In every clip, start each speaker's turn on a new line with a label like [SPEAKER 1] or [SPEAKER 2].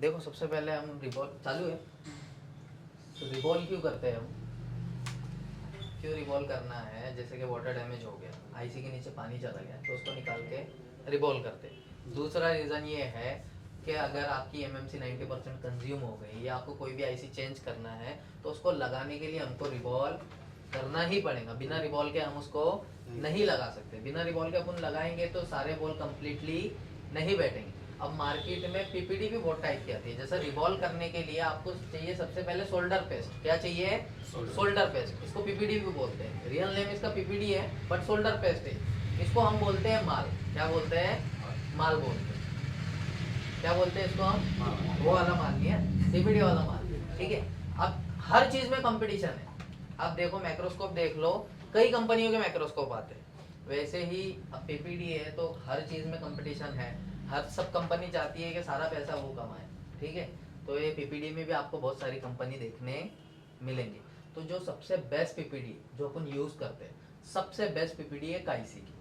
[SPEAKER 1] देखो सबसे पहले हम रिवॉल्व चालू है, तो रिवॉल्व क्यों करते हैं हम, क्यों रिवॉल्व करना है? जैसे कि वाटर डैमेज हो गया, आईसी के नीचे पानी चला गया, तो उसको निकाल के रिवॉल्व करते हैं। दूसरा रीज़न ये है कि अगर आपकी एमएमसी 90% कंज्यूम हो गई या आपको कोई भी आईसी चेंज करना है, तो उसको लगाने के लिए हमको रिवॉल्व करना ही पड़ेगा। बिना रिवॉल्व के हम उसको नहीं लगा सकते। बिना रिवॉल्व के अपन लगाएंगे तो सारे बॉल कंप्लीटली नहीं बैठेंगे। अब मार्केट में पीपीडी भी बहुत टाइप की आती है। जैसे रिवॉल्व करने के लिए आपको चाहिए सबसे पहले शोल्डर पेस्ट। क्या चाहिए? Shoulder paste. इसको पीपीडी भी बोलते हैं। रियल नेम इसका पीपीडी है, बट शोल्डर पेस्ट है। इसको हम बोलते हैं माल। क्या बोलते हैं? माल बोलते हैं। क्या बोलते हैं इसको हम? वो वाला माल नहीं है, पीपीडी वाला माल। ठीक है। अब हर चीज में कंपटीशन है। आप देखो मैक्रोस्कोप देख लो, कई कंपनियों के मैक्रोस्कोप आते हैं। वैसे ही अब पीपीडी है तो हर चीज में कंपटीशन है। हर सब कंपनी चाहती है कि सारा पैसा वो कमाए। ठीक है। तो ये पीपीडी में भी आपको बहुत सारी कंपनी देखने मिलेंगी। तो जो सबसे बेस्ट पीपीडी जो अपन यूज करते हैं, सबसे बेस्ट पीपीडी है काइसी की।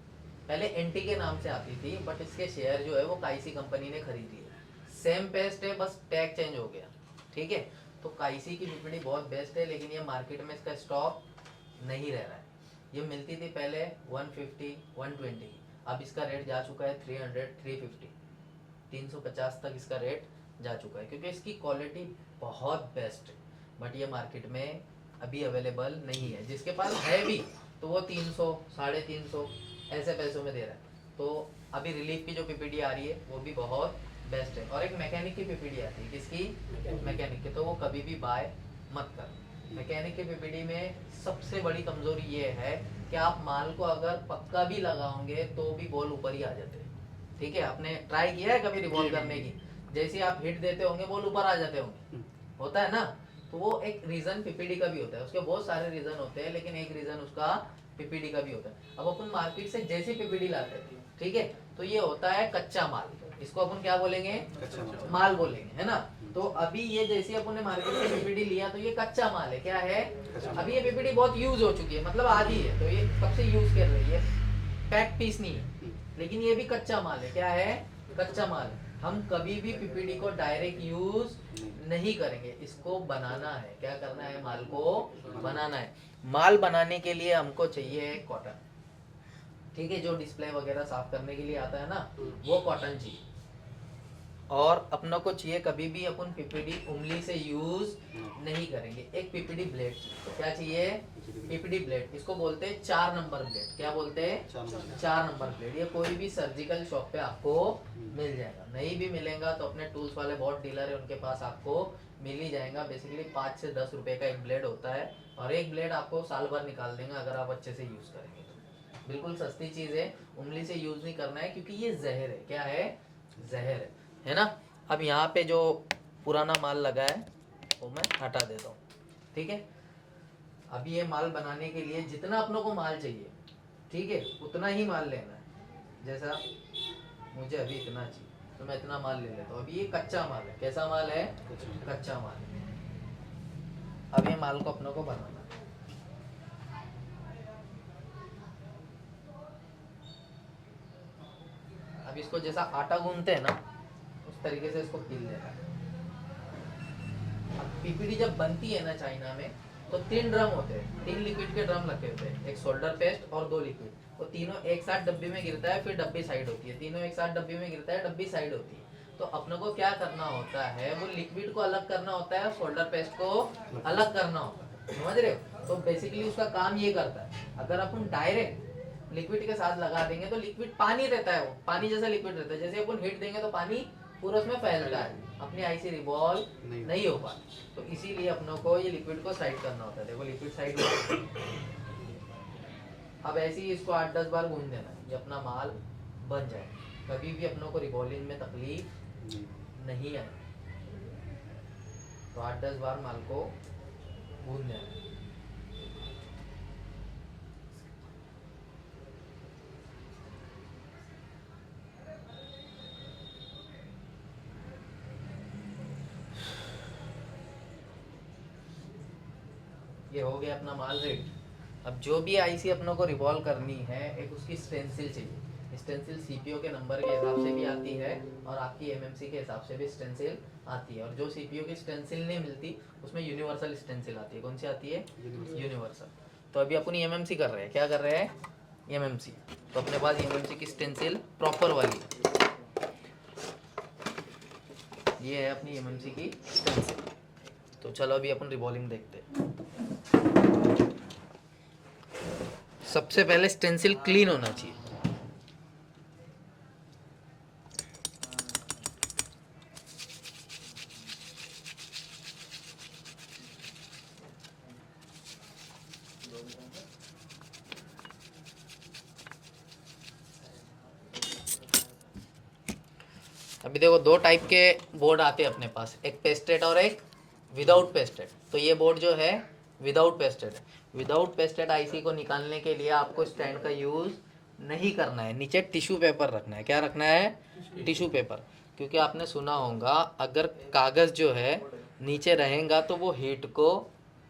[SPEAKER 1] पहले एनटी के नाम से आती थी, बट इसके शेयर जो है वो काइसी कंपनी ने खरीदी है। सेम पेस्ट है, बस टैग चेंज हो गया। ठीक है। तो काइसी की पीपीडी बहुत बेस्ट है, लेकिन ये मार्केट में इसका स्टॉक नहीं रह रहा है। ये मिलती थी पहले 150 120 की, अब इसका रेट जा चुका है 300 350 350 तक इसका रेट जा चुका है, क्योंकि इसकी क्वालिटी बहुत बेस्ट है। बट ये मार्केट में अभी अवेलेबल नहीं है। जिसके पास है भी तो वो 300 350 ऐसे पैसों में दे रहा है। तो अभी रिलीफ की जो पीपीडी आ रही है वो भी बहुत बेस्ट है। और एक मैकेनिक की पीपीडी आती है। किसकी? मैकेनिक की। तो वो कभी भी बाय मत कर। मैकेनिक की पीपीडी में सबसे बड़ी कमजोरी ये है कि आप माल को अगर पक्का भी लगाओगे तो भी बॉल ऊपर ही आ जाते हैं। ठीक है। आपने ट्राई किया है कभी रिवॉल्व करने की? जैसे आप हिट देते होंगे बॉल ऊपर आ जाते होंगे, होता है ना? तो वो एक रीजन पीपीडी का भी होता है। उसके बहुत सारे रीजन होते हैं, लेकिन एक रीजन उसका पीपीडी का भी होता है। अब अपन मार्केट से जैसी पीपीडी लाते हैं, ठीक है, तो ये होता है कच्चा माल। इसको अपन क्या बोलेंगे? माल बोलेंगे, है ना? तो अभी ये जैसे अपन ने मार्केट से पीपीडी लिया तो ये कच्चा माल है। क्या है? अभी ये पीपीडी बहुत यूज हो चुकी है, मतलब आधी है, तो ये कब से यूज कर रही है, पैक पीस नहीं है, लेकिन ये भी कच्चा माल है। क्या है? कच्चा माल है। हम कभी भी पीपीडी को डायरेक्ट यूज नहीं करेंगे, इसको बनाना है। क्या करना है? माल को बनाना है। माल बनाने के लिए हमको चाहिए कॉटन। ठीक है। जो डिस्प्ले वगैरह साफ करने के लिए आता है ना, वो कॉटन चाहिए। और अपनों को चाहिए, कभी भी अपन पीपीडी उंगली से यूज नहीं करेंगे। एक पीपीडी ब्लेड चाहिए। क्या चाहिए? PPD blade. इसको बोलते हैं 4 नंबर ब्लेड। क्या बोलते हैं? 4 नंबर ब्लेड। ये कोई भी सर्जिकल शॉप पे आपको मिल जाएगा। नहीं भी मिलेगा तो अपने टूल्स वाले बहुत डीलर है, उनके पास आपको मिल ही जाएगा। बेसिकली 5 से 10 रुपए का एक ब्लेड होता है, और एक ब्लेड आपको साल भर निकाल देगा अगर आप अच्छे से यूज करेंगे तो। बिल्कुल सस्ती चीज है, उंगली से यूज नहीं करना है, क्योंकि ये जहर है। क्या है? जहर है ना? अब यहाँ पे जो पुराना माल लगा है वो मैं हटा देता हूँ। ठीक है। अभी ये माल बनाने के लिए जितना अपनों को माल चाहिए, ठीक है, उतना ही माल लेना है। जैसा मुझे अभी इतना चाहिए तो मैं इतना माल ले लेता हूँ। अभी ये कच्चा माल है। कैसा माल है? कच्चा माल है। अब ये माल को अपनों को बनाना है। अब इसको जैसा आटा गूंथते हैं ना, उस तरीके से इसको पील लेना है। अब पीपीडी जब बनती है ना चाइना में, तो 3 ड्रम होते हैं, 3 लिक्विड के ड्रम रखे होते हैं, एक सोल्डर पेस्ट और 2 लिक्विड। वो तीनों एक साथ डब्बी में गिरता है, फिर डब्बी साइड होती है। तीनों एक साथ डब्बी में गिरता है, डब्बी साइड होती है। तो अपनों को क्या करना होता है, वो लिक्विड को अलग करना होता है, सोल्डर पेस्ट को अलग करना होता है। समझ रहे हो? तो बेसिकली उसका काम ये करता है। अगर अपन डायरेक्ट लिक्विड के साथ लगा देंगे तो लिक्विड पानी रहता है, वो पानी जैसा लिक्विड रहता है। जैसे अपन हिट देंगे तो पानी पूरा उसमें फैलता है, अपनी आईसी रिवॉल्व नहीं हो पाती। तो इसीलिए अपनों को ये लिक्विड को साइड करना होता है। देखो लिक्विड साइड हो। अब ऐसे ही इसको 8-10 बार गूंद देना, ये अपना माल बन जाए। कभी भी अपनों को रिवॉल्विंग में तकलीफ नहीं आए। तो 8-10 बार माल को गूंद देना। ये हो गया अपना माल रेडी। अब जो भी आईसी अपनों को रिवॉल्व करनी है, एक उसकी स्टेंसिल चाहिए। स्टेंसिल सीपीयू के नंबर के हिसाब से भी आती है और आपकी एमएमसी के हिसाब से भी स्टेंसिल आती है। और जो सीपीयू की स्टेंसिल नहीं मिलती उसमें यूनिवर्सल स्टेंसिल आती है। कौन सी आती है? यूनिवर्सल। तो अभी अपन एमएमसी कर रहे हैं। क्या कर रहे हैं? एमएमसी। तो अपने पास एमएमसी की स्टेंसिल प्रॉपर वाली है। ये है अपनी एमएमसी की स्टेंसिल। तो चलो अभी अपन रिवॉल्विंग देखते हैं। सबसे पहले स्टेंसिल क्लीन होना चाहिए। अभी देखो दो टाइप के बोर्ड आते हैं अपने पास, एक पेस्टेड और एक विदाउट पेस्टेड। तो ये बोर्ड जो है विदाउट पेस्टेड है। विदाउट पेस्टेड आईसी को निकालने के लिए आपको स्टैंड का यूज नहीं करना है, नीचे टिश्यू पेपर रखना है। क्या रखना है? Tissue paper. क्योंकि आपने सुना होगा अगर कागज जो है नीचे रहेगा तो वो हीट को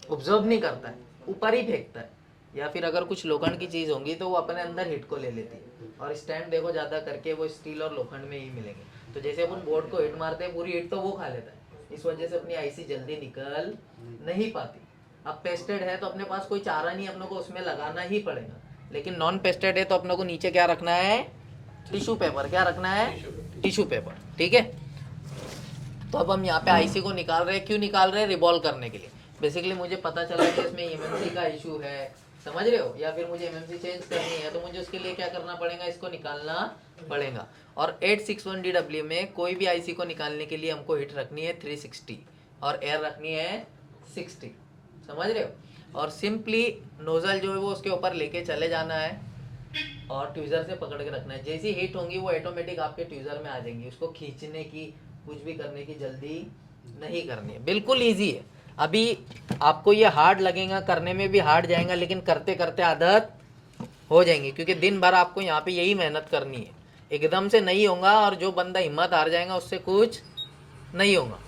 [SPEAKER 1] ऑब्जर्व नहीं करता है, ऊपर ही फेंकता है। या फिर अगर कुछ लोखंड की चीज़ होगी तो वो अपने अंदर हीट को ले लेती है। और स्टैंड देखो ज़्यादा करके वो स्टील और लोखंड में ही मिलेंगे। तो जैसे अपन बोर्ड को हिट मारते हैं पूरी हिट तो वो खा लेता है, इस वजह से अपनी आईसी जल्दी निकल नहीं पाती। अब पेस्टेड है तो अपने पास कोई चारा नहीं, अपने को उसमें लगाना ही पड़ेगा। लेकिन नॉन पेस्टेड है तो अपने को नीचे क्या रखना है? Tissue paper. क्या रखना है? Tissue paper. ठीक है। तो अब हम यहाँ पे आईसी को निकाल रहे हैं। क्यों निकाल रहे हैं? रिवॉल्व करने के लिए। बेसिकली मुझे पता चला कि इसमें एमएमसी का इशू है, समझ रहे हो, या फिर मुझे एमएमसी चेंज करनी है, तो मुझे उसके लिए क्या करना पड़ेगा? इसको निकालना पड़ेगा। और 861DW में कोई भी आईसी को निकालने के लिए हमको हिट रखनी है 360 और एयर रखनी है 60, समझ रहे हो। और सिंपली नोजल जो है वो उसके ऊपर लेके चले जाना है और ट्यूजर से पकड़ के रखना है। जैसी हीट होंगी वो ऑटोमेटिक आपके ट्यूजर में आ जाएंगी। उसको खींचने की, कुछ भी करने की जल्दी नहीं करनी है, बिल्कुल ईजी है। अभी आपको ये हार्ड लगेगा, करने में भी हार्ड जाएगा, लेकिन करते करते आदत हो जाएंगी। क्योंकि दिन भर आपको यहाँ पे यही मेहनत करनी है, एकदम से नहीं होगा। और जो बंदा हिम्मत हार जाएगा उससे कुछ नहीं होगा।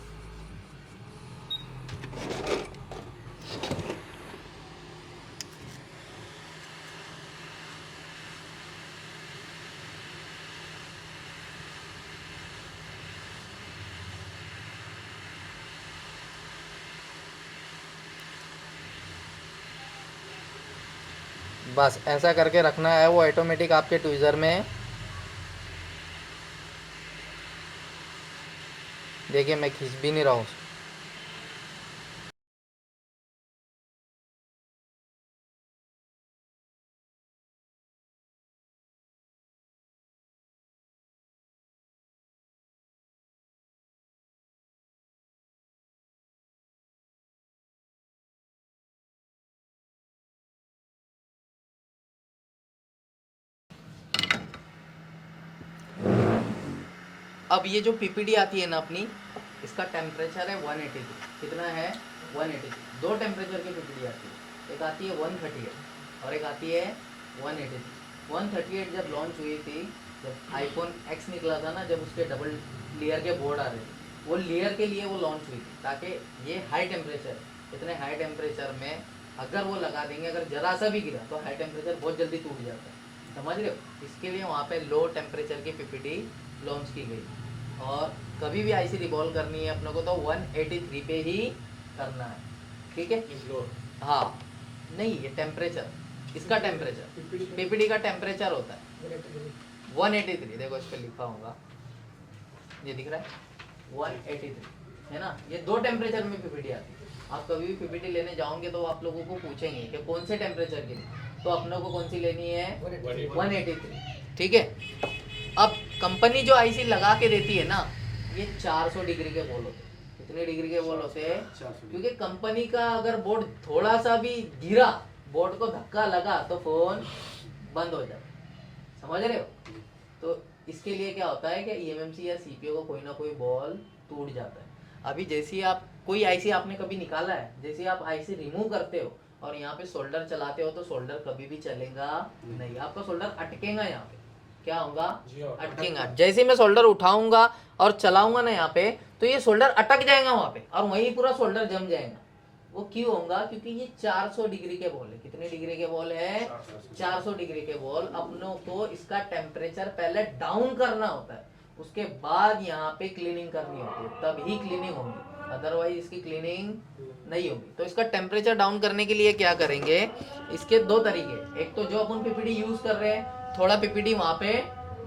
[SPEAKER 1] बस ऐसा करके रखना है, वो ऑटोमेटिक आपके ट्विज़र में। देखिए मैं खींच भी नहीं रहा हूँ। अब ये जो पीपीडी आती है ना अपनी, इसका टेम्परेचर है 183। कितना है? 183। दो टेम्परेचर की पीपीडी आती है, एक आती है 138 और एक आती है 183। 138 जब लॉन्च हुई थी, जब आईफोन एक्स निकला था ना, जब उसके डबल लेयर के बोर्ड आ रहे थे, वो लेयर के लिए वो लॉन्च हुई थी, ताकि ये हाई टेम्परेचर, इतने हाई टेम्परेचर में अगर वो लगा देंगे, अगर जरा सा भी गिरा तो हाई टेम्परेचर बहुत जल्दी टूट जाता है, समझ रहे हो। इसके लिए वहाँ पे लो टेम्परेचर की पीपीडी लॉन्च की गई। और कभी भी आईसी रिवॉल्व करनी है अपने को तो 183 पे ही करना है, ठीक है। हाँ नहीं, ये टेम्परेचर, इसका टेम्परेचर, पीपीडी का टेम्परेचर होता है 183। देखो इस पे लिखा होगा, ये दिख रहा है 183 है ना। ये दो टेम्परेचर में पीपीडी आती है। आप कभी भी पीपीडी लेने जाओगे तो आप लोगों को पूछेंगे कि कौन से टेम्परेचर के लिए, तो अपनों को कौन सी लेनी है? 183, ठीक है। अब कंपनी जो आईसी लगा के देती है ना, ये 400 डिग्री के बॉल होते हैं। कितने डिग्री के बॉल होते हैं? क्योंकि कंपनी का अगर बोर्ड थोड़ा सा भी गिरा, बोर्ड को धक्का लगा तो फोन बंद हो जाए, समझ रहे हो। तो इसके लिए क्या होता है कि ईएमएमसी या सीपीयू का कोई ना कोई बॉल टूट जाता है। अभी जैसे ही आप कोई आईसी आपने कभी निकाला है, जैसे आप आईसी रिमूव करते हो और यहाँ पे सोल्डर चलाते हो, तो सोल्डर कभी भी चलेगा नहीं, आपका सोल्डर अटकेगा। यहाँ पे क्या होगा? अटकेगा। जैसे मैं सोल्डर उठाऊंगा और चलाऊंगा ना यहाँ पे, तो ये सोल्डर अटक जाएगा वहाँ पे और वहीं पूरा सोल्डर जम जाएगा, वो क्यों होगा? क्योंकि ये 400 डिग्री के बॉल है। कितने डिग्री के बॉल है? 400 डिग्री के बॉल। अपनों को इसका टेम्परेचर पहले डाउन करना होता है, उसके बाद यहाँ पे क्लीनिंग करनी होती है, तभी क्लीनिंग होगी, अदरवाइज इसकी क्लीनिंग नहीं होगी। तो इसका टेम्परेचर डाउन करने के लिए क्या करेंगे? इसके दो तरीके, एक तो जो अपन पीपीडी यूज कर रहे हैं, थोड़ा पीपीडी वहां पे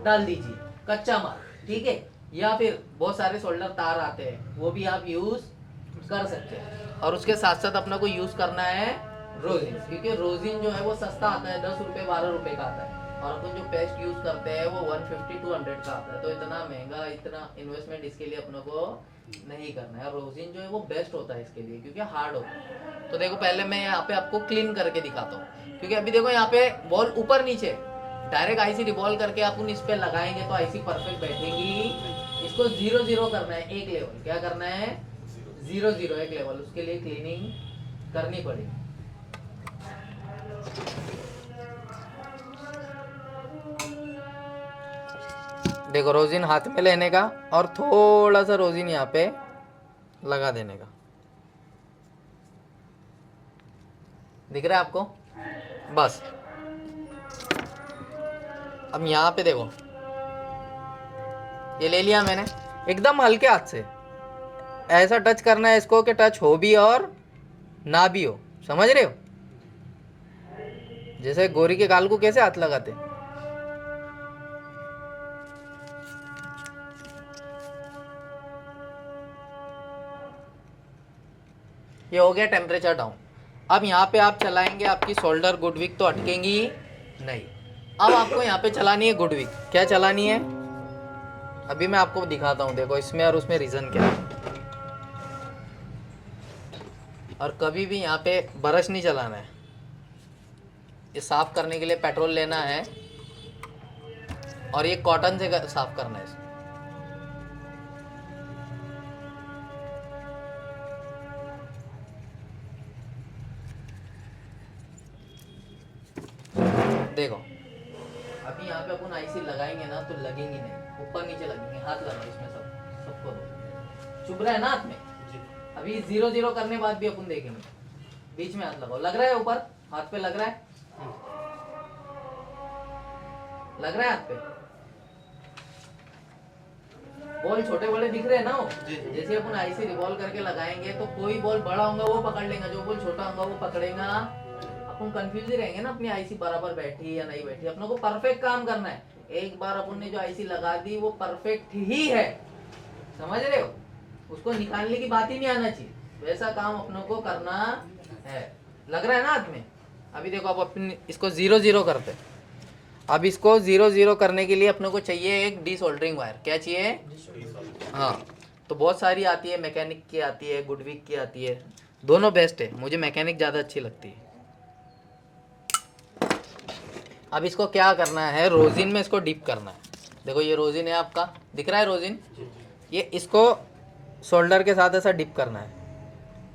[SPEAKER 1] डाल दीजिए, कच्चा माल, ठीक है, या फिर बहुत सारे सोल्डर तार आते हैं, वो भी आप यूज कर सकते हैं। और उसके साथ साथ अपना को यूज करना है रोजिन, क्योंकि रोजिन जो है वो सस्ता आता है, 10 रुपए 12 रुपए का आता है, और अपन जो पेस्ट यूज करते हैं वो 150 to 100 का आता है। तो इतना महंगा, इतना इन्वेस्टमेंट इसके लिए अपनों को नहीं करना है। रोजिन जो है वो बेस्ट होता है इसके लिए, क्योंकि हार्ड होता है। तो देखो पहले मैं यहाँ पे आपको क्लीन करके दिखाता हूँ, क्योंकि अभी देखो यहाँ पे बॉल ऊपर नीचे, डायरेक्ट आईसी रिवॉल्व करके अपन इस पे लगाएंगे तो आईसी परफेक्ट बैठेगी। इसको 0-0 करना है, एक लेवल। क्या करना है? 0-0, एक लेवल। उसके लिए क्लीनिंग करनी पड़ेगी। देखो रोजिन हाथ में लेने का और थोड़ा सा रोजिन यहाँ पे लगा देने का। दिख रहा है आपको? बस अब यहाँ पे देखो, ये ले लिया मैंने, एकदम हल्के हाथ से ऐसा टच करना है इसको कि टच हो भी और ना भी हो। समझ रहे हो? जैसे गोरी के गाल को कैसे हाथ लगाते, ये हो गया टेम्परेचर डाउन। अब यहाँ पे आप चलाएंगे, आपकी शोल्डर गुडविक तो अटकेंगी नहीं। अब आपको यहाँ पे चलानी है गुडविक। क्या चलानी है? अभी मैं आपको दिखाता हूँ, देखो इसमें और उसमें रीजन क्या है। और कभी भी यहाँ पे ब्रश नहीं चलाना है, ये साफ करने के लिए पेट्रोल लेना है और ये कॉटन से साफ करना है इसको। देखो अभी यहाँ पे अपन आईसी लगाएंगे ना तो लगेंगी नहीं, ऊपर नीचे लगेंगे। हाथ लगाओ इसमें, सबको दो। चुभ रहा है ना हाथ में? अभी 0-0 करने बाद भी अपन देखेंगे। बीच में हाथ लगाओ। लग रहा है ऊपर हाथ पे? लग रहा है? लग रहा है हाथ पे? बॉल छोटे बड़े दिख रहे हैं ना वो? जैसे अपन आईसी रिवॉल्व करके लगाएंगे तो कोई बॉल बड़ा होगा वो पकड़ लेगा, जो बॉल छोटा होगा वो पकड़ेगा। अपन कंफ्यूज ही रहेंगे ना, अपनी आईसी बराबर बैठी या नहीं बैठी। अपनों को परफेक्ट काम करना है। एक बार अपन ने जो आईसी लगा दी वो परफेक्ट ही है, समझ रहे हो? उसको निकालने की बात ही नहीं आना चाहिए, वैसा काम अपनों को करना है। लग रहा है ना हाथ में? अभी देखो आप अपनी इसको 0-0 करते हैं। अब इसको 0-0 करने के लिए अपनों को चाहिए एक डी सोल्डरिंग वायर। क्या चाहिए? हाँ, तो बहुत सारी आती है, मैकेनिक की आती है, गुडविक की आती है, दोनों बेस्ट है। मुझे मैकेनिक ज़्यादा अच्छी लगती है। अब इसको क्या करना है? रोजिन में इसको डिप करना है। देखो ये रोजिन है आपका, दिख रहा है रोजिन? ये इसको शोल्डर के साथ ऐसा डिप करना है,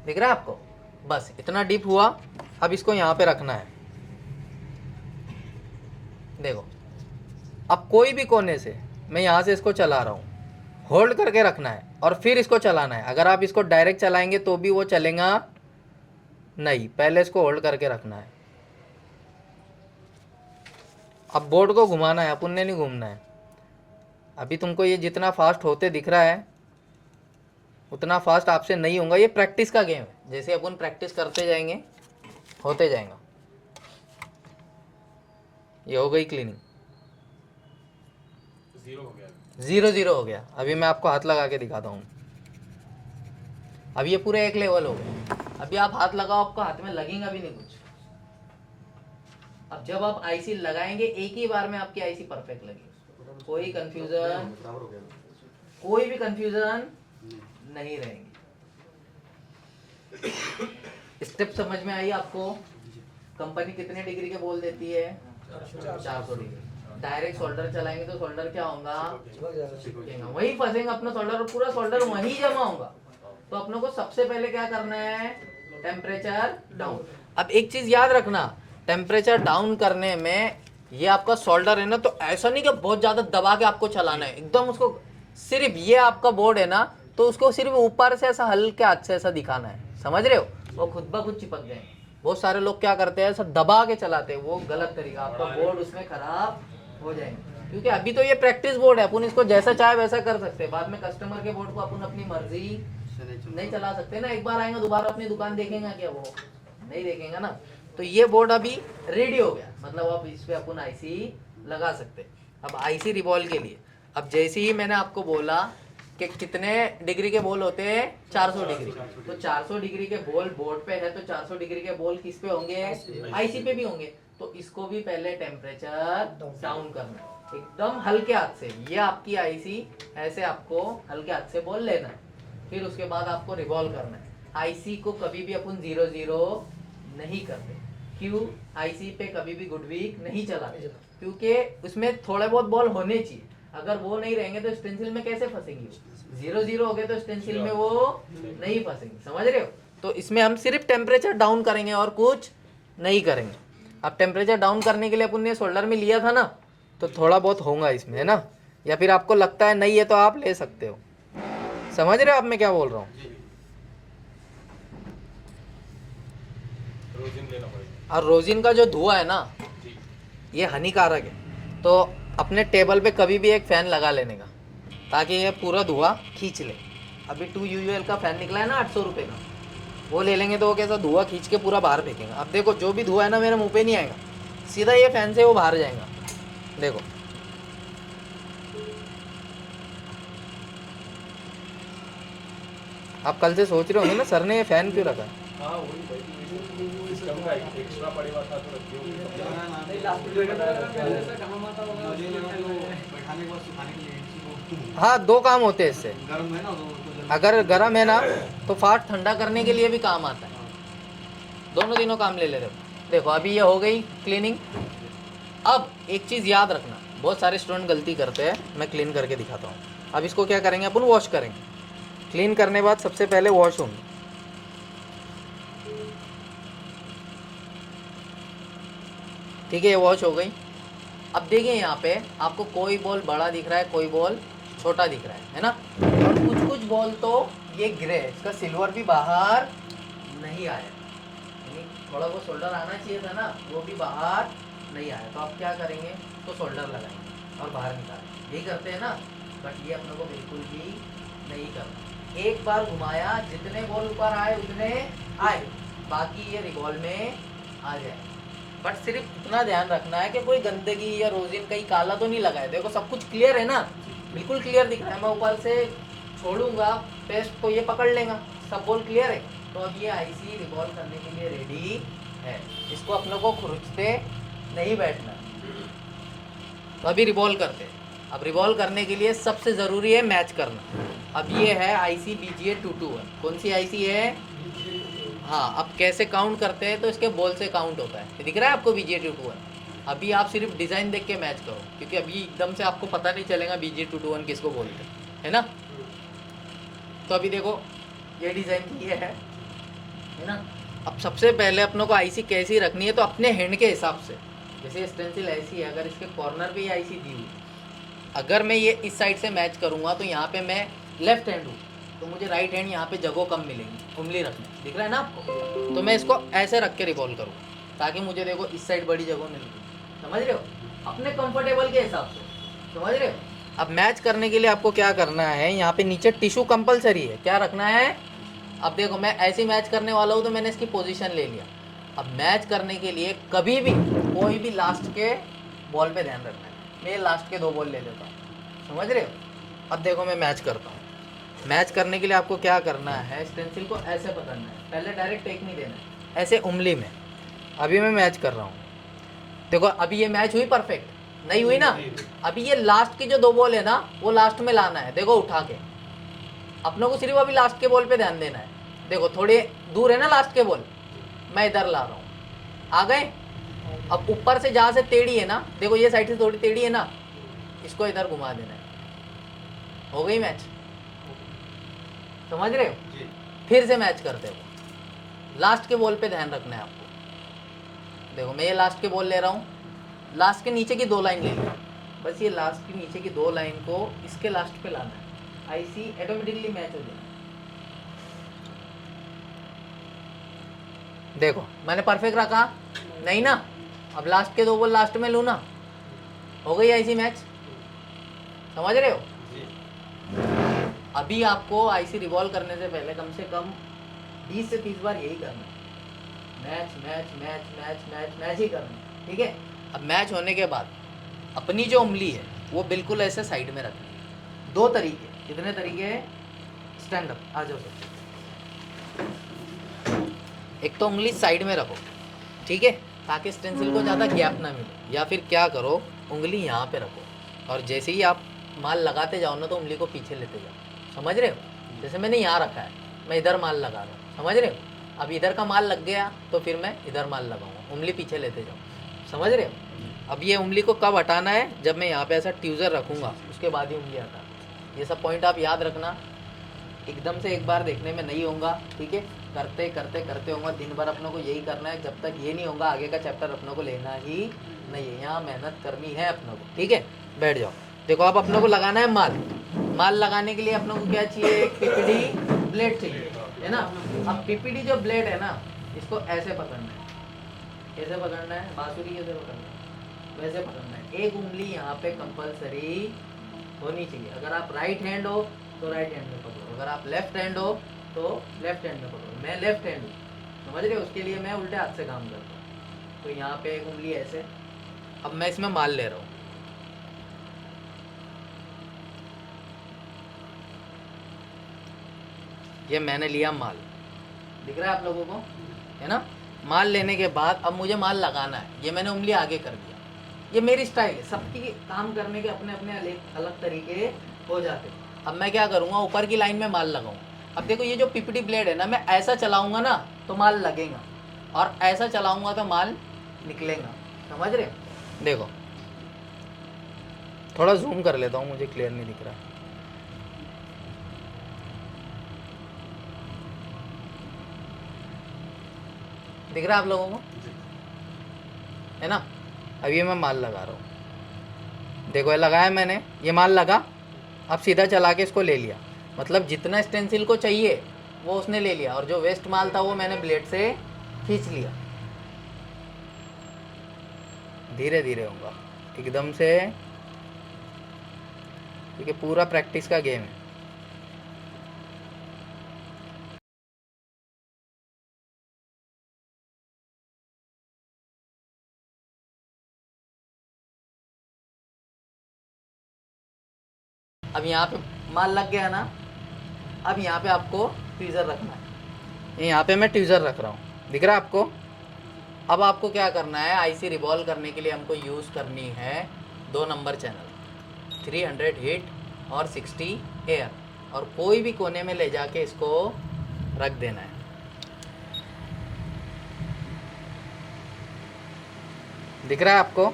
[SPEAKER 1] दिख रहा है आपको? बस इतना डिप हुआ। अब इसको यहाँ पे रखना है। देखो अब कोई भी कोने से मैं यहाँ से इसको चला रहा हूँ, होल्ड करके रखना है और फिर इसको चलाना है। अगर आप इसको डायरेक्ट चलाएंगे तो भी वो चलेगा नहीं, पहले इसको होल्ड करके रखना है। अब बोर्ड को घुमाना है, अपन ने नहीं घूमना है। अभी तुमको ये जितना फास्ट होते दिख रहा है उतना फास्ट आपसे नहीं होगा। ये प्रैक्टिस का गेम है, जैसे अपन प्रैक्टिस करते जाएंगे होते जाएगा। ये हो गई क्लीनिंग, 0-0 हो गया। अभी मैं आपको हाथ लगा के दिखाता हूँ। अब ये पूरे एक लेवल हो गए। अभी आप हाथ लगाओ, आपको हाथ में लगेगा भी नहीं कुछ। अब जब आप आईसी लगाएंगे एक ही बार में आपकी आईसी परफेक्ट लगेगी, कोई कंफ्यूजन, कोई भी कंफ्यूजन नहीं रहेंगी। स्टेप समझ में आई आपको? कंपनी कितने डिग्री के बोल देती है? 400 डिग्री। डायरेक्ट सोल्डर चलाएंगे तो सोल्डर क्या होगा? वही फंसेंगे अपना सोल्डर, पूरा सोल्डर वही जमा होगा। तो अपनों को सबसे पहले क्या करना है? Temperature down. अब एक चीज याद रखना, टेम्परेचर डाउन करने में ये आपका सोल्डर है ना, तो ऐसा नहीं कि बहुत ज्यादा दबा के आपको चलाना है एकदम उसको। सिर्फ ये आपका बोर्ड है ना, तो उसको सिर्फ ऊपर से ऐसा हल्के हाथ से ऐसा दिखाना है, समझ रहे हो? वो खुद ब खुद चिपक जाएंगे। बहुत सारे लोग क्या करते हैं, सब दबा के चलाते हैं, वो गलत तरीका, आपका बोर्ड उसमें खराब हो जाएंगे। क्योंकि अभी तो ये प्रैक्टिस बोर्ड है, अपन इसको जैसा चाहे वैसा कर सकते हैं। बाद में कस्टमर के बोर्ड को अपन अपनी मर्जी नहीं चला सकते ना। एक बार आएंगे दोबारा अपनी दुकान देखेंगे क्या? वो नहीं देखेंगे ना। तो ये बोर्ड अभी रेडी हो गया, मतलब अब इस पे अपन आईसी लगा सकते हैं। अब आईसी रिवॉल्व के लिए, अब जैसे ही मैंने आपको बोला कि कितने डिग्री के बॉल होते हैं, 400 डिग्री, तो 400 डिग्री के बॉल बोर्ड पे है, तो 400 डिग्री के बॉल किस पे होंगे? आईसी पे भी होंगे। तो इसको भी पहले टेम्परेचर डाउन करना है एकदम हल्के हाथ से। ये आपकी आईसी, ऐसे आपको हल्के हाथ से बॉल लेना है। फिर उसके बाद आपको रिवॉल्व करना है। आईसी को कभी भी अपन 0-0 नहीं करते। क्यों? आईसी पे कभी भी गुड वीक नहीं चलाते, क्योंकि उसमें थोड़े बहुत बॉल होने चाहिए। अगर वो नहीं रहेंगे तो स्टेंसिल में कैसे फंसेंगे? 0-0 हो गए तो स्टेंसिल में वो नहीं फंसेंगे, समझ रहे हो? तो इसमें हम सिर्फ टेम्परेचर डाउन करेंगे और कुछ नहीं करेंगे। अब टेम्परेचर डाउन करने के लिए अपन ने शोल्डर में लिया था ना, तो थोड़ा बहुत होगा इसमें, है ना? या फिर आपको लगता है नहीं है तो आप ले सकते हो। समझ रहे हो आप मैं क्या बोल रहा हूँ? और रोजिन का जो धुआं है ना, ये हानिकारक है। तो अपने टेबल पे कभी भी एक फ़ैन लगा लेने का, ताकि ये पूरा धुआं खींच ले। अभी 2UL का फ़ैन निकला है ना 800 रुपये का, वो ले लेंगे तो वो कैसा धुआं खींच के पूरा बाहर फेंकेंगे। अब देखो जो भी धुआं है ना मेरे मुंह पे नहीं आएगा, सीधा ये फ़ैन से वो बाहर जाएगा। देखो आप कल से सोच रहे होंगे ना सर ने ये फ़ैन क्यों रखा? हाँ, 2 काम होते हैं इससे। अगर गर्म है ना तो फास्ट ठंडा करने के लिए भी काम आता है। दोनों तीनों काम ले लेते हो। देखो अभी ये हो गई क्लीनिंग। अब एक चीज़ याद रखना, बहुत सारे स्टूडेंट गलती करते हैं, मैं क्लीन करके दिखाता हूँ। अब इसको क्या करेंगे अपन? वॉश करेंगे। क्लीन करने के बाद सबसे पहले वॉश होंगे। ठीक है, ये वॉश हो गई। अब देखिए यहाँ पे आपको कोई बॉल बड़ा दिख रहा है, कोई बॉल छोटा दिख रहा है ना? और कुछ कुछ बॉल तो ये ग्रे, इसका सिल्वर भी बाहर नहीं आया, यानी थोड़ा वो शोल्डर आना चाहिए था ना, वो भी बाहर नहीं आया। तो आप क्या करेंगे? तो शोल्डर लगाएंगे और बाहर निकालेंगे। यही करते हैं ना, बट ये अपने को बिल्कुल भी नहीं करना। एक बार घुमाया, जितने बॉल ऊपर आए उतने आए, बाकी ये रिवॉल्व में आ जाए। बट सिर्फ इतना ध्यान रखना है कि कोई गंदगी या रोजिन कहीं काला तो नहीं लगा है। देखो सब कुछ क्लियर है ना, बिल्कुल क्लियर दिख रहा है। मैं ऊपर से छोड़ूंगा, पेस्ट को ये पकड़ लेगा, सब बॉल क्लियर है। तो अब ये आईसी रिवॉल्व करने के लिए रेडी है। इसको अपने को खुरचते नहीं बैठना। तो अभी रिवॉल्व करते हैं। अब रिवॉल्व करने के लिए सबसे ज़रूरी है मैच करना। अब ये है आईसी BGA 221। कौन सी आईसी है? हाँ, अब कैसे काउंट करते हैं? तो इसके बॉल से काउंट होता है। दिख रहा है आपको BGA 221? अभी आप सिर्फ डिज़ाइन देख के मैच करो, क्योंकि अभी एकदम से आपको पता नहीं चलेगा BGA 221 किसको बोलते हैं, है ना? तो अभी देखो ये डिज़ाइन की है ना? अब सबसे पहले अपनों को आईसी कैसी रखनी है? तो अपने हैंड के हिसाब से। जैसे स्टेंसिल ऐसी है, अगर इसके कॉर्नर पे ये आईसी दी हुई, अगर मैं ये इस साइड से मैच करूँगा तो यहाँ पे मैं लेफ्ट हैंड हूँ, तो मुझे राइट हैंड यहाँ पे जगह कम मिलेगी, उंगली रखने, दिख रहा है ना आपको? तो मैं इसको ऐसे रख के रिवॉल्व करूँ, ताकि मुझे देखो इस साइड बड़ी जगह मिलेगी। समझ रहे हो? अपने कंफर्टेबल के हिसाब से, समझ रहे हो? अब मैच करने के लिए आपको क्या करना है? यहाँ पे नीचे टिश्यू कंपलसरी है, क्या रखना है? अब देखो मैं ऐसे मैच करने वाला हूँ, तो मैंने इसकी पोजीशन ले लिया। अब मैच करने के लिए कभी भी कोई भी लास्ट के बॉल पे ध्यान रखना है। मैं लास्ट के 2 बॉल ले लेता हूँ, समझ रहे हो? अब देखो मैं मैच करता हूँ। मैच करने के लिए आपको क्या करना है? स्टेंसिल को ऐसे पकड़ना है, पहले डायरेक्ट टेक नहीं देना है, ऐसे उंगली में। अभी मैं मैच कर रहा हूँ, देखो अभी ये मैच हुई परफेक्ट? नहीं हुई ना। अभी ये लास्ट की जो 2 बॉल है ना, वो लास्ट में लाना है। देखो उठा के अपनों को सिर्फ अभी लास्ट के बॉल पे ध्यान देना है। देखो थोड़े दूर है ना लास्ट के बॉल, मैं इधर ला रहा हूँ, आ गए? अब ऊपर से जहाँ से टेढ़ी है ना, देखो ये साइड से थोड़ी टेढ़ी है ना, इसको इधर घुमा देना है। हो गई मैच, समझ रहे हो? फिर से मैच करते हो, लास्ट के बॉल पे ध्यान रखना है आपको। देखो मैं ये लास्ट के बॉल ले रहा हूँ, लास्ट के नीचे की 2 लाइन ले ली, बस ये लास्ट के नीचे की 2 लाइन को इसके लास्ट पे लाना है, आईसी ऑटोमेटिकली मैच हो जाएगा। देखो मैंने परफेक्ट रखा नहीं ना, अब लास्ट के 2 बॉल लास्ट में लूँ ना, हो गई आईसी मैच, समझ रहे हो। अभी आपको आईसी रिवॉल्व करने से पहले कम से कम 20 से 30 बार यही करना है, match match match match match match ही करना है, ठीक है। अब मैच होने के बाद अपनी जो उंगली है वो बिल्कुल ऐसे साइड में रखनी है। 2 तरीके, कितने तरीके हैं, स्टैंड अप, आ जाओ सर। एक तो उंगली साइड में रखो, ठीक है, ताकि स्टेंसिल को ज़्यादा गैप ना मिले, या फिर क्या करो, उंगली यहाँ पे रखो और जैसे ही आप माल लगाते जाओ ना तो उंगली को पीछे लेते जाओ, समझ रहे हो। जैसे मैंने यहाँ रखा है, मैं इधर माल लगा रहा हूँ, समझ रहे हो। अब इधर का माल लग गया तो फिर मैं इधर माल लगाऊंगा, उंगली पीछे लेते जाऊँ, समझ रहे हो। अब ये उंगली को कब हटाना है, जब मैं यहाँ पे ऐसा ट्यूज़र रखूँगा उसके बाद ही उंगली हटाना। ये सब पॉइंट आप याद रखना, एकदम से एक बार देखने में नहीं होगा, ठीक है, करते करते करते होगा, दिन भर अपनों को यही करना है, जब तक ये नहीं होगा आगे का चैप्टर अपनों को लेना ही नहीं है, यहाँ मेहनत करनी है अपनों को, ठीक है। बैठ जाओ। देखो अब अपनों को लगाना है माल, माल लगाने के लिए अपनों को क्या चाहिए, एक पीपीडी ब्लेड चाहिए, है ना। अब पीपीडी जो ब्लेड है ना, इसको ऐसे पकड़ना है, कैसे पकड़ना है, बांसुरी कैसे पकड़ना है, वैसे पकड़ना है। एक उंगली यहाँ पे कंपलसरी होनी चाहिए, अगर आप राइट हैंड हो तो राइट हैंड में पकड़ो, अगर आप लेफ्ट हैंड हो तो लेफ्ट हैंड में पकड़ो। मैं लेफ्ट हैंड हूँ, समझ रहे हो, उसके लिए मैं उल्टे हाथ से काम करता हूँ। तो यहाँ पे एक उंगली ऐसे, अब मैं इसमें माल ले रहा हूँ, ये मैंने लिया माल, दिख रहा है आप लोगों को, है ना। माल लेने के बाद अब मुझे माल लगाना है, ये मैंने उंगली आगे कर दिया, ये मेरी स्टाइल है, सबकी काम करने के अपने अपने अलग तरीके हो जाते हैं। अब मैं क्या करूँगा, ऊपर की लाइन में माल लगाऊंगा। अब देखो ये जो पीपीटी ब्लेड है ना, मैं ऐसा चलाऊंगा ना तो माल लगेगा, और ऐसा चलाऊंगा तो माल निकलेगा, समझ रहे। देखो थोड़ा जूम कर लेता हूँ, मुझे क्लियर नहीं दिख रहा, दिख रहा है आप लोगों को, है ना। अब ये मैं माल लगा रहा हूँ, देखो ये लगाया मैंने, ये माल लगा, अब सीधा चला के इसको ले लिया, मतलब जितना स्टेंसिल को चाहिए वो उसने ले लिया, और जो वेस्ट माल था वो मैंने ब्लेड से खींच लिया। धीरे धीरे होगा, एकदम से, क्योंकि पूरा प्रैक्टिस का गेम है। अब यहाँ पे माल लग गया ना, अब यहाँ पे आपको ट्वीज़र रखना है, यहाँ पे मैं ट्वीज़र रख रहा हूँ, दिख रहा है आपको। अब आपको क्या करना है, आईसी रिवॉल्व करने के लिए हमको यूज़ करनी है 2 नंबर चैनल, 300 हीट और 60 एयर, और कोई भी कोने में ले जाके इसको रख देना है। दिख रहा है आपको,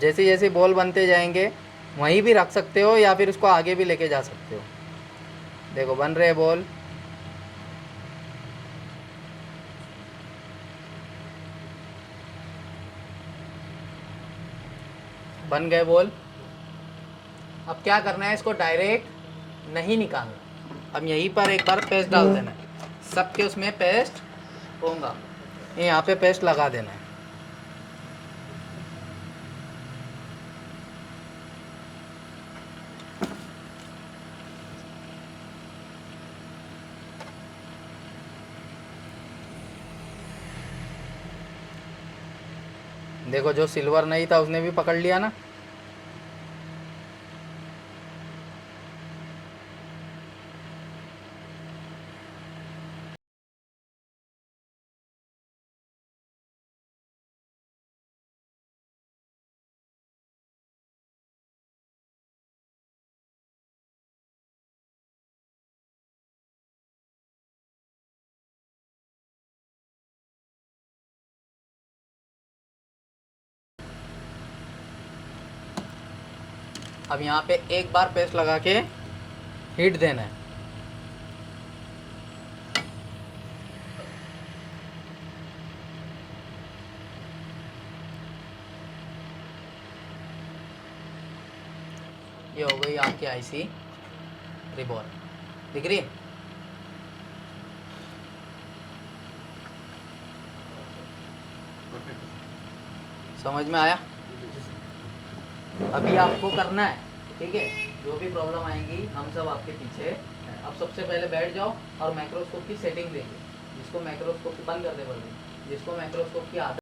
[SPEAKER 1] जैसे जैसे बॉल बनते जाएंगे वहीं भी रख सकते हो या फिर उसको आगे भी लेके जा सकते हो। देखो बन रहे बॉल, बन गए बॉल। अब क्या करना है, इसको डायरेक्ट नहीं निकालना, अब यहीं पर एक बार पेस्ट डाल देना है, सबके उसमें पेस्ट होगा, यहाँ पे पेस्ट लगा देना है। देखो जो सिल्वर नहीं था उसने भी पकड़ लिया ना। अब यहाँ पे एक बार पेस्ट लगा के हीट देना है। ये हो गई आपकी आईसी रिबॉल, दिख रही है। समझ में आया? अभी आपको करना है, ठीक है? जो भी प्रॉब्लम आएंगी हम सब आपके पीछे हैं। अब सबसे पहले बैठ जाओ और माइक्रोस्कोप की सेटिंग देंगे। जिसको माइक्रोस्कोप बंद कर दे, बोल जिसको माइक्रोस्कोप की आदत